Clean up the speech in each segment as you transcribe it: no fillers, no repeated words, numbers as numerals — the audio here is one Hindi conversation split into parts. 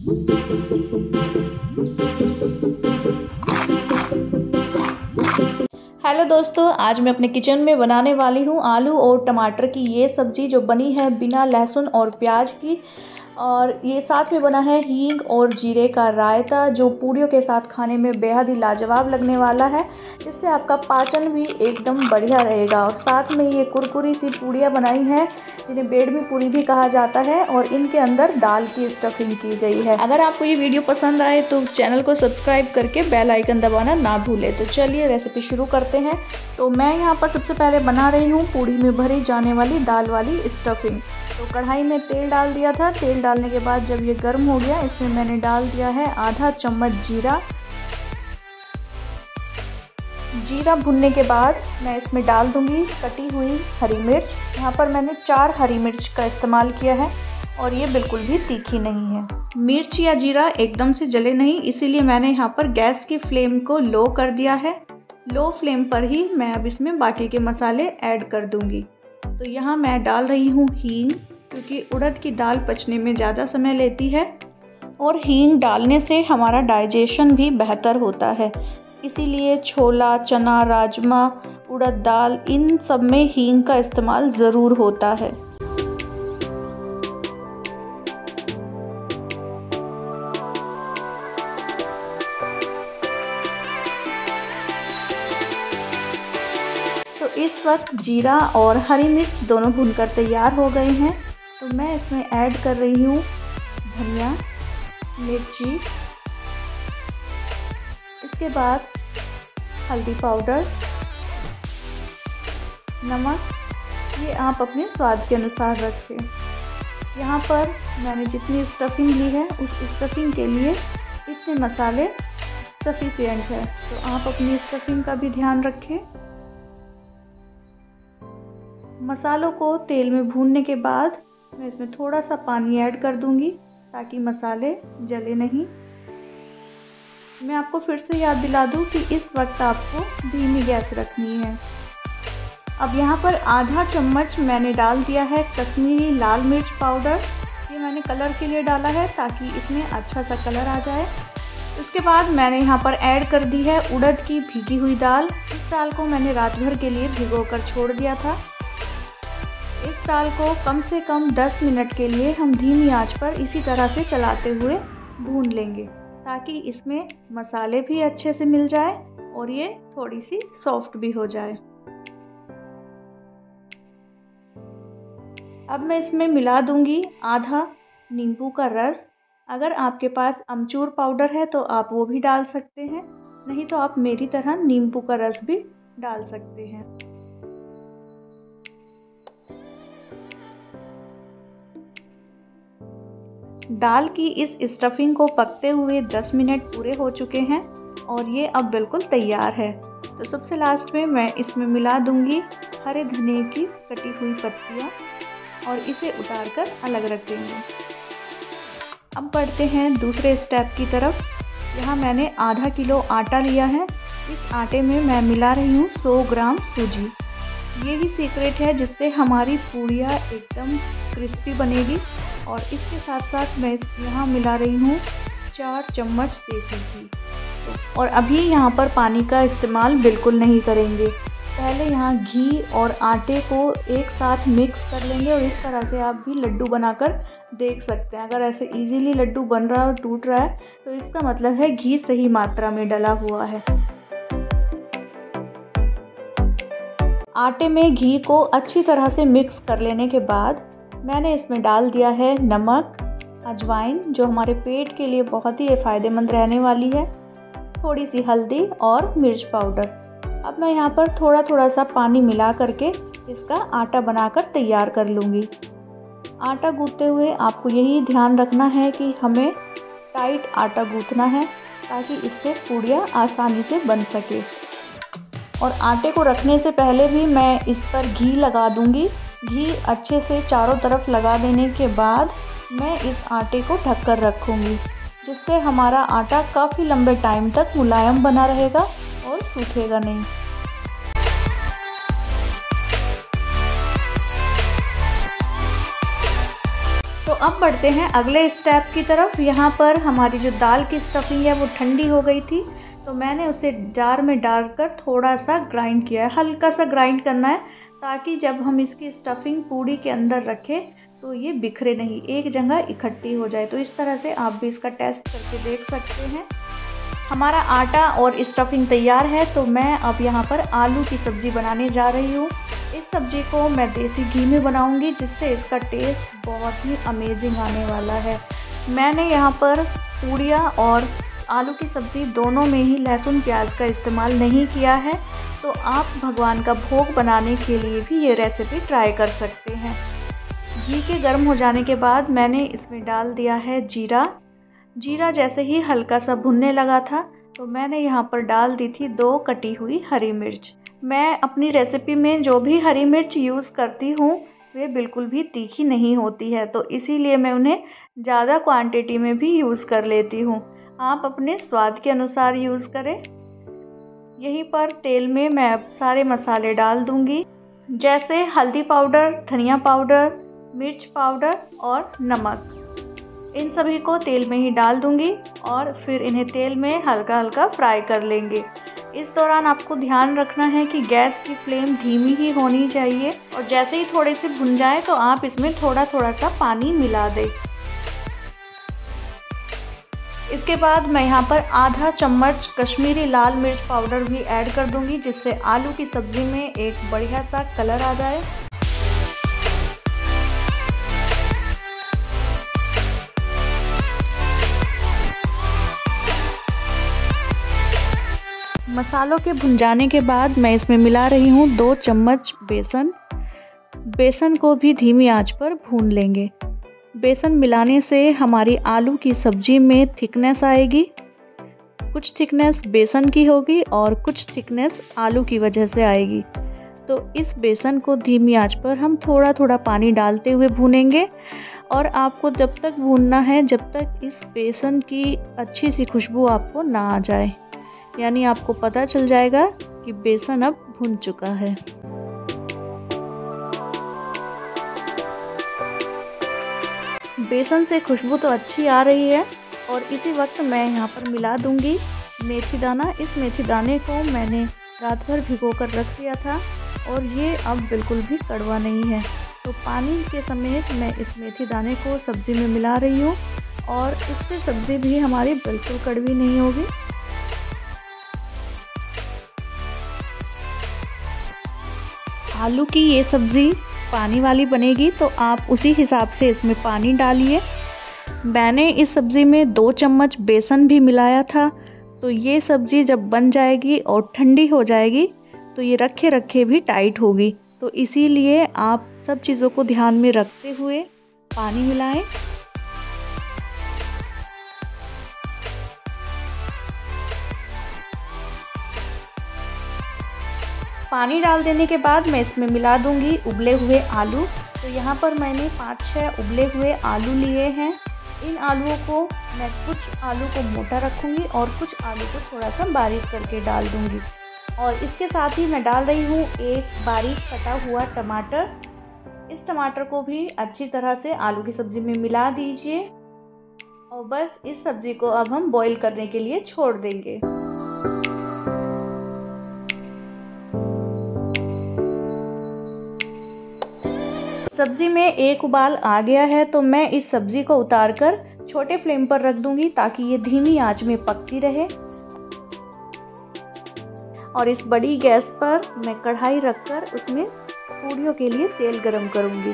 हेलो दोस्तों, आज मैं अपने किचन में बनाने वाली हूँ आलू और टमाटर की ये सब्ज़ी जो बनी है बिना लहसुन और प्याज की। और ये साथ में बना है हींग और जीरे का रायता जो पूड़ियों के साथ खाने में बेहद ही लाजवाब लगने वाला है, जिससे आपका पाचन भी एकदम बढ़िया रहेगा। और साथ में ये कुरकुरी सी पूड़ियाँ बनाई हैं जिन्हें बेडमी पूड़ी भी कहा जाता है और इनके अंदर दाल की स्टफिंग की गई है। अगर आपको ये वीडियो पसंद आए तो चैनल को सब्सक्राइब करके बेल आइकन दबाना ना भूलें। तो चलिए रेसिपी शुरू करते हैं। तो मैं यहाँ पर सबसे पहले बना रही हूँ पूड़ी में भरी जाने वाली दाल वाली स्टफिंग। तो कढ़ाई में तेल डाल दिया था। तेल डालने के बाद जब ये गर्म हो गया, इसमें मैंने डाल दिया है आधा चम्मच जीरा। जीरा भुनने के बाद मैं इसमें डाल दूंगी कटी हुई हरी मिर्च। यहाँ पर मैंने 4 हरी मिर्च का इस्तेमाल किया है और ये बिल्कुल भी तीखी नहीं है। मिर्च या जीरा एकदम से जले नहीं, इसीलिए मैंने यहाँ पर गैस की फ्लेम को लो कर दिया है। लो फ्लेम पर ही मैं अब इसमें बाकी के मसाले ऐड कर दूंगी। तो यहाँ मैं डाल रही हूँ हींग, क्योंकि उड़द की दाल पचने में ज़्यादा समय लेती है और हींग डालने से हमारा डाइजेशन भी बेहतर होता है। इसीलिए छोला, चना, राजमा, उड़द दाल इन सब में हींग का इस्तेमाल ज़रूर होता है। तो इस वक्त जीरा और हरी मिर्च दोनों भूनकर तैयार हो गए हैं। तो मैं इसमें ऐड कर रही हूँ धनिया, मिर्ची, इसके बाद हल्दी पाउडर, नमक, ये आप अपने स्वाद के अनुसार रखें। यहाँ पर मैंने जितनी स्टफिंग ली है उस स्टफिंग के लिए इतने मसाले सफिशिएंट है, तो आप अपनी स्टफिंग का भी ध्यान रखें। मसालों को तेल में भूनने के बाद मैं इसमें थोड़ा सा पानी ऐड कर दूंगी ताकि मसाले जले नहीं। मैं आपको फिर से याद दिला दूं कि इस वक्त आपको धीमी गैस रखनी है। अब यहाँ पर आधा चम्मच मैंने डाल दिया है कश्मीरी लाल मिर्च पाउडर। ये मैंने कलर के लिए डाला है ताकि इसमें अच्छा सा कलर आ जाए। उसके बाद मैंने यहाँ पर ऐड कर दी है उड़द की भीगी हुई दाल। इस दाल को मैंने रात भर के लिए भिगोकर छोड़ दिया था। इस दाल को कम से कम 10 मिनट के लिए हम धीमी आंच पर इसी तरह से चलाते हुए भून लेंगे ताकि इसमें मसाले भी अच्छे से मिल जाए और ये थोड़ी सी सॉफ्ट भी हो जाए। अब मैं इसमें मिला दूंगी आधा नींबू का रस। अगर आपके पास अमचूर पाउडर है तो आप वो भी डाल सकते हैं, नहीं तो आप मेरी तरह नींबू का रस भी डाल सकते हैं। दाल की इस स्टफिंग को पकते हुए 10 मिनट पूरे हो चुके हैं और ये अब बिल्कुल तैयार है। तो सबसे लास्ट में मैं इसमें मिला दूंगी हरे धनिए की कटी हुई पत्तियाँ और इसे उतारकर अलग रख देंगे। अब बढ़ते हैं दूसरे स्टेप की तरफ। यहाँ मैंने आधा किलो आटा लिया है। इस आटे में मैं मिला रही हूँ 100 ग्राम सूजी। यही सीक्रेट है जिससे हमारी पूड़ियाँ एकदम क्रिस्पी बनेगी। और इसके साथ साथ मैं यहाँ मिला रही हूँ 4 चम्मच देसी घी। और अभी यहाँ पर पानी का इस्तेमाल बिल्कुल नहीं करेंगे। पहले यहाँ घी और आटे को एक साथ मिक्स कर लेंगे और इस तरह से आप भी लड्डू बनाकर देख सकते हैं। अगर ऐसे इजीली लड्डू बन रहा है और टूट रहा है तो इसका मतलब है घी सही मात्रा में डला हुआ है। आटे में घी को अच्छी तरह से मिक्स कर लेने के बाद मैंने इसमें डाल दिया है नमक, अजवाइन जो हमारे पेट के लिए बहुत ही फ़ायदेमंद रहने वाली है, थोड़ी सी हल्दी और मिर्च पाउडर। अब मैं यहाँ पर थोड़ा थोड़ा सा पानी मिला करके इसका आटा बनाकर तैयार कर लूँगी। आटा गूँथते हुए आपको यही ध्यान रखना है कि हमें टाइट आटा गूँथना है ताकि इससे पूड़ियाँ आसानी से बन सके। और आटे को रखने से पहले भी मैं इस पर घी लगा दूँगी। घी अच्छे से चारों तरफ लगा देने के बाद मैं इस आटे को ढककर रखूँगी, जिससे हमारा आटा काफ़ी लंबे टाइम तक मुलायम बना रहेगा और सूखेगा नहीं। तो अब बढ़ते हैं अगले स्टेप की तरफ। यहाँ पर हमारी जो दाल की स्टफिंग है वो ठंडी हो गई थी, तो मैंने उसे जार में डालकर थोड़ा सा ग्राइंड किया है। हल्का सा ग्राइंड करना है ताकि जब हम इसकी स्टफिंग पूड़ी के अंदर रखें तो ये बिखरे नहीं, एक जगह इकट्ठी हो जाए। तो इस तरह से आप भी इसका टेस्ट करके देख सकते हैं। हमारा आटा और स्टफिंग तैयार है, तो मैं अब यहाँ पर आलू की सब्ज़ी बनाने जा रही हूँ। इस सब्ज़ी को मैं देसी घी में बनाऊँगी, जिससे इसका टेस्ट बहुत ही अमेजिंग आने वाला है। मैंने यहाँ पर पूड़ियाँ और आलू की सब्ज़ी दोनों में ही लहसुन प्याज का इस्तेमाल नहीं किया है, तो आप भगवान का भोग बनाने के लिए भी ये रेसिपी ट्राई कर सकते हैं। घी के गर्म हो जाने के बाद मैंने इसमें डाल दिया है जीरा। जीरा जैसे ही हल्का सा भुनने लगा था, तो मैंने यहाँ पर डाल दी थी 2 कटी हुई हरी मिर्च। मैं अपनी रेसिपी में जो भी हरी मिर्च यूज़ करती हूँ वे बिल्कुल भी तीखी नहीं होती है, तो इसीलिए मैं उन्हें ज़्यादा क्वांटिटी में भी यूज़ कर लेती हूँ। आप अपने स्वाद के अनुसार यूज़ करें। यहीं पर तेल में मैं अब सारे मसाले डाल दूँगी, जैसे हल्दी पाउडर, धनिया पाउडर, मिर्च पाउडर और नमक। इन सभी को तेल में ही डाल दूंगी और फिर इन्हें तेल में हल्का हल्का फ्राई कर लेंगे। इस दौरान आपको ध्यान रखना है कि गैस की फ्लेम धीमी ही होनी चाहिए, और जैसे ही थोड़े से भुन जाए तो आप इसमें थोड़ा थोड़ा सा पानी मिला दें। इसके बाद मैं यहाँ पर आधा चम्मच कश्मीरी लाल मिर्च पाउडर भी ऐड कर दूंगी, जिससे आलू की सब्ज़ी में एक बढ़िया सा कलर आ जाए। मसालों के भुन जाने के बाद मैं इसमें मिला रही हूँ 2 चम्मच बेसन। बेसन को भी धीमी आंच पर भून लेंगे। बेसन मिलाने से हमारी आलू की सब्ज़ी में थिकनेस आएगी। कुछ थिकनेस बेसन की होगी और कुछ थिकनेस आलू की वजह से आएगी। तो इस बेसन को धीमी आंच पर हम थोड़ा थोड़ा पानी डालते हुए भूनेंगे, और आपको जब तक भूनना है जब तक इस बेसन की अच्छी सी खुशबू आपको ना आ जाए, यानी आपको पता चल जाएगा कि बेसन अब भुन चुका है। बेसन से खुशबू तो अच्छी आ रही है, और इसी वक्त मैं यहाँ पर मिला दूंगी मेथी दाना। इस मेथी दाने को मैंने रात भर भिगो कर रख दिया था, और ये अब बिल्कुल भी कड़वा नहीं है। तो पानी के समेत मैं इस मेथी दाने को सब्ज़ी में मिला रही हूँ, और इससे सब्ज़ी भी हमारी बिल्कुल कड़वी नहीं होगी। आलू की ये सब्ज़ी पानी वाली बनेगी, तो आप उसी हिसाब से इसमें पानी डालिए। मैंने इस सब्ज़ी में 2 चम्मच बेसन भी मिलाया था, तो ये सब्ज़ी जब बन जाएगी और ठंडी हो जाएगी तो ये रखे रखे भी टाइट होगी। तो इसीलिए आप सब चीज़ों को ध्यान में रखते हुए पानी मिलाएं। पानी डाल देने के बाद मैं इसमें मिला दूंगी उबले हुए आलू। तो यहाँ पर मैंने 5-6 उबले हुए आलू लिए हैं। इन आलूओं को मैं कुछ आलू को मोटा रखूँगी और कुछ आलू को थोड़ा सा बारीक करके डाल दूँगी। और इसके साथ ही मैं डाल रही हूँ एक बारीक कटा हुआ टमाटर। इस टमाटर को भी अच्छी तरह से आलू की सब्ज़ी में मिला दीजिए, और बस इस सब्ज़ी को अब हम बॉईल करने के लिए छोड़ देंगे। सब्ज़ी में एक उबाल आ गया है, तो मैं इस सब्ज़ी को उतारकर छोटे फ्लेम पर रख दूंगी ताकि ये धीमी आंच में पकती रहे। और इस बड़ी गैस पर मैं कढ़ाई रखकर उसमें पूड़ियों के लिए तेल गरम करूंगी।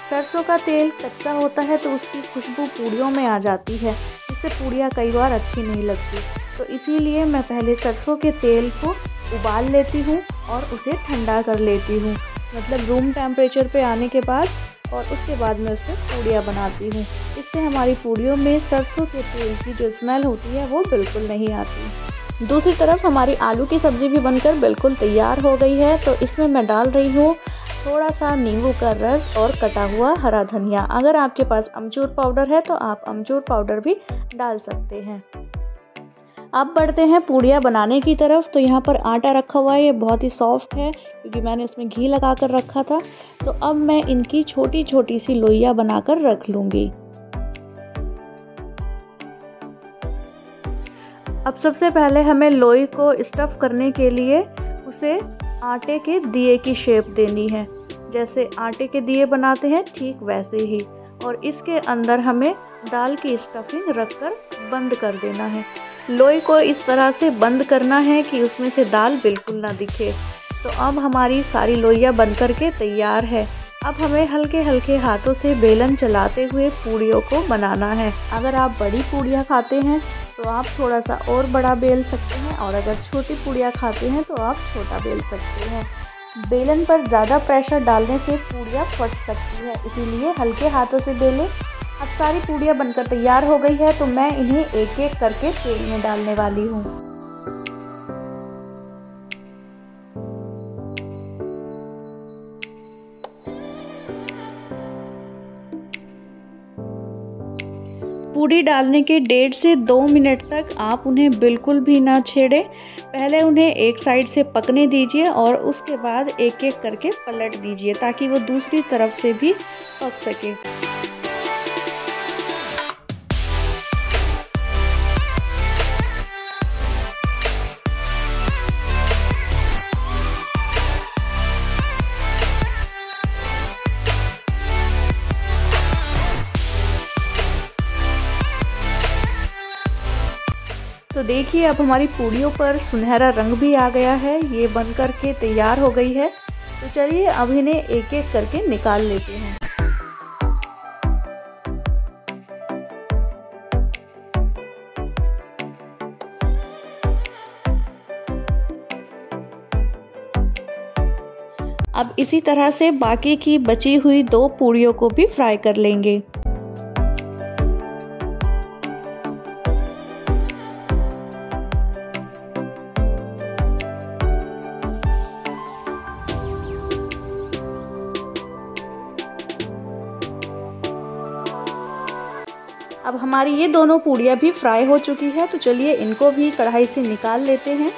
सरसों का तेल कच्चा होता है तो उसकी खुशबू पूड़ियों में आ जाती है, इससे पूड़ियाँ कई बार अच्छी नहीं लगती। तो इसीलिए मैं पहले सरसों के तेल को उबाल लेती हूँ और उसे ठंडा कर लेती हूँ, मतलब रूम टेम्परेचर पे आने के बाद, और उसके बाद मैं उससे पूड़ियाँ बनाती हूँ। इससे हमारी पूड़ियों में सरसों के तेल की जो स्मेल होती है वो बिल्कुल नहीं आती। दूसरी तरफ हमारी आलू की सब्ज़ी भी बनकर बिल्कुल तैयार हो गई है, तो इसमें मैं डाल रही हूँ थोड़ा सा नींबू का रस और कटा हुआ हरा धनिया। अगर आपके पास अमचूर पाउडर है तो आप अमचूर पाउडर भी डाल सकते हैं। अब बढ़ते हैं पूड़ियाँ बनाने की तरफ। तो यहाँ पर आटा रखा हुआ है, ये बहुत ही सॉफ्ट है क्योंकि मैंने इसमें घी लगा कर रखा था। तो अब मैं इनकी छोटी छोटी सी लोइयाँ बनाकर रख लूँगी। अब सबसे पहले हमें लोई को स्टफ़ करने के लिए उसे आटे के दिए की शेप देनी है। जैसे आटे के दिए बनाते हैं ठीक वैसे ही, और इसके अंदर हमें दाल की स्टफिंग रखकर बंद कर देना है। लोई को इस तरह से बंद करना है कि उसमें से दाल बिल्कुल ना दिखे। तो अब हमारी सारी लोइयाँ बन कर के तैयार है। अब हमें हल्के हल्के हाथों से बेलन चलाते हुए पूड़ियों को बनाना है। अगर आप बड़ी पूड़ियाँ खाते हैं तो आप थोड़ा सा और बड़ा बेल सकते हैं, और अगर छोटी पूड़ियाँ खाते हैं तो आप छोटा बेल सकते हैं। बेलन पर ज़्यादा प्रेशर डालने से पूड़ियाँ फट सकती है, इसीलिए हल्के हाथों से बेलें। अब सारी पूड़ियाँ बनकर तैयार हो गई है, तो मैं इन्हें एक एक करके तेल में डालने वाली हूँ। पूड़ी डालने के 1.5 से 2 मिनट तक आप उन्हें बिल्कुल भी ना छेड़ें। पहले उन्हें एक साइड से पकने दीजिए और उसके बाद एक एक करके पलट दीजिए ताकि वो दूसरी तरफ से भी पक सके। तो देखिए अब हमारी पूड़ियों पर सुनहरा रंग भी आ गया है, ये बन कर के तैयार हो गई है। तो चलिए अब इन्हें एक एक करके निकाल लेते हैं। अब इसी तरह से बाकी की बची हुई 2 पूड़ियों को भी फ्राई कर लेंगे। अब हमारी ये दोनों पूड़ियाँ भी फ्राई हो चुकी है, तो चलिए इनको भी कढ़ाई से निकाल लेते हैं।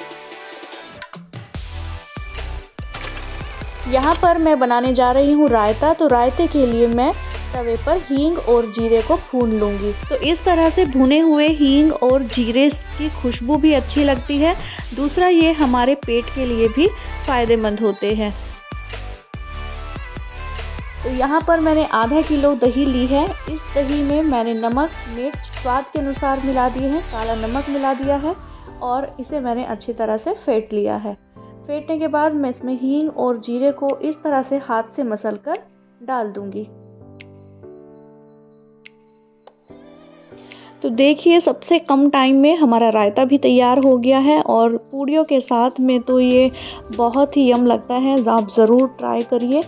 यहाँ पर मैं बनाने जा रही हूँ रायता। तो रायते के लिए मैं तवे पर हींग और जीरे को भून लूँगी। तो इस तरह से भुने हुए हींग और जीरे की खुशबू भी अच्छी लगती है। दूसरा, ये हमारे पेट के लिए भी फ़ायदेमंद होते हैं। तो यहाँ पर मैंने आधा किलो दही ली है। इस दही में मैंने नमक, मिर्च स्वाद के अनुसार मिला दिए हैं, काला नमक मिला दिया है, और इसे मैंने अच्छी तरह से फेंट लिया है। फेंटने के बाद मैं इसमें हींग और जीरे को इस तरह से हाथ से मसलकर डाल दूंगी। तो देखिए सबसे कम टाइम में हमारा रायता भी तैयार हो गया है, और पूड़ियों के साथ में तो ये बहुत ही यम लगता है। आप ज़रूर ट्राई करिए।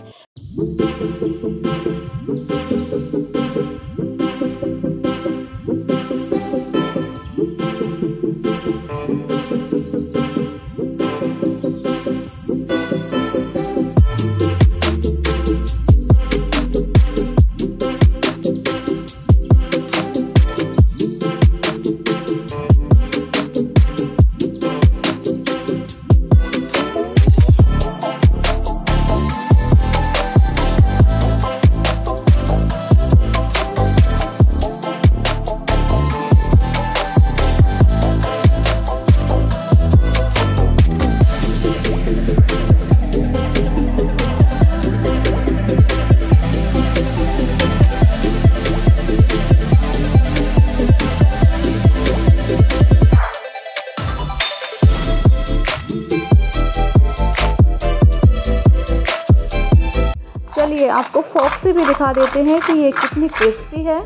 चलिए आपको फोक से भी दिखा देते हैं कि ये कितनी क्रिस्पी है।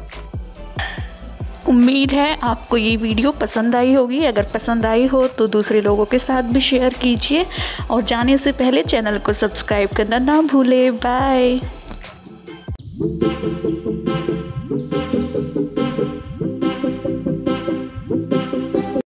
उम्मीद है आपको ये वीडियो पसंद आई होगी। अगर पसंद आई हो तो दूसरे लोगों के साथ भी शेयर कीजिए, और जाने से पहले चैनल को सब्सक्राइब करना ना भूलें। बाय।